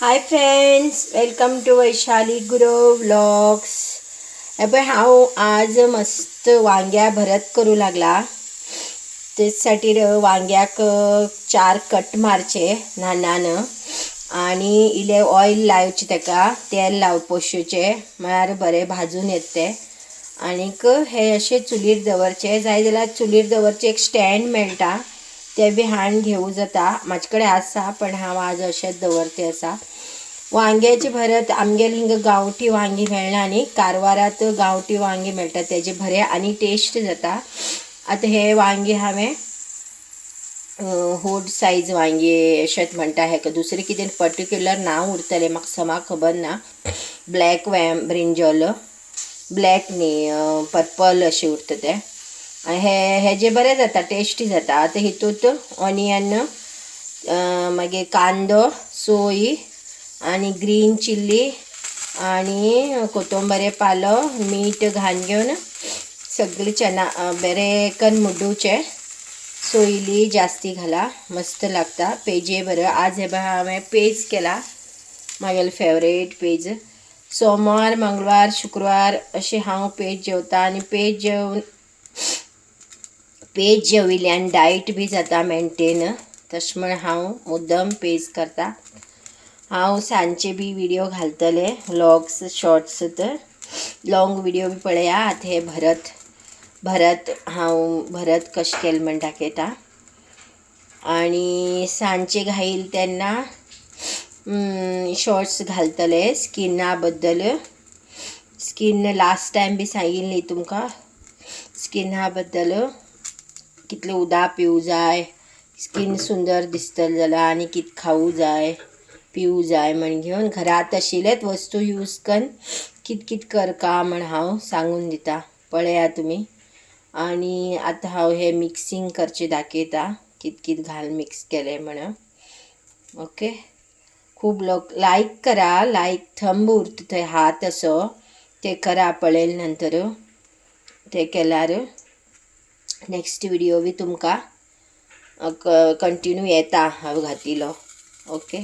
High friends, welcome to Vaishali Guru vlogs. हे पळय हांव आज मस्त वांग्या भरत करू लागला. तेचसाठी वांग्याक 4 कट मारचे ल्हान आणि इले ऑयल लावचे, ताका तेल पोशूचे म्हळ्यार बरे भाजून येत ते. आनीक हे अशे चुलीर दवरचे. जाय जाल्यार चुलीर दवरचे एक स्टँड मेळटा, ते बी हाडून घेवूं जाता. म्हाजे कडेन आसा, पण हांव आज अशेंच दवरते आसा. वांग्याचे भरत आमगेर हिंगा गांवठी वांगी मेळना न्ही, कारवारात गांवठी वांगी मेळटा, तेजे बरे आनी टेस्ट जाता. आतां हे वांगी हांवें होड सायज वांगी अशेंच म्हणटा, हेका दुसरें कितें पर्टिक्युलर नांव उरतलें म्हाका समा खबर ना. ब्लॅक ब्रिंजॉल, ब्लॅक न्ही पर्पल अशें उरता तें. हेजे बरें जाता, टेस्टी जाता. आतां हितूंत ऑनियन, मागीर कांदो, सोय आणि ग्रीन चिल्ली आणि कोथंबरे पालो, मीठ घालून घेवन सगळे चना बरे करून मुड्डूचे. सोयली जास्ती घाला, मस्त लागता. पेजे बरं आज हे हांवें पेज केला, म्हागेलो फेवरेट पेज. सोमार, मंगळवार, शुक्रवार अशें हांव पेज जेवता. आनी पेज जेविल्ल्यान डायट बी जाता मेंटेन. तशें म्हण हांव मुद्दम पेज करता. हांव सांजचे बी व्हिडिओ घालतले, व्लॉग्स शॉर्ट्स. तर लॉंग व्हिडिओ बी पळया. आतां हे भरत हांव भरत कशें केलें म्हण दाखयता. आनी सांजचे घाईल तेन्ना शॉर्ट्स घालतले स्किना बद्दल. स्कीन लास्ट टायम बी सांगिल्ली तुमकां, स्किना बद्दल कितलें उदक पिवूं जाय, स्कीन सुंदर दिसतली जाल्यार आनी कितें खावूं जाय, पिवूं जाय म्हण घेवन घरात आशिल्लेच वस्तू यूज करून कित करता म्हण हांव सांगून दिता. पळया तुमी. आनी आतां हांव हे मिक्सिंग करचे दाखयता, कित घाल मिक्स केलें म्हण. ओके, खूब लोक लायक करा, लायक थंब उरता थंय हात असो, ते करा पळयले नंतर. ते केल्यार नेक्स्ट व्हिडिओ बी तुमकां कंटिन्यू येता हांव घातिलो. ओके.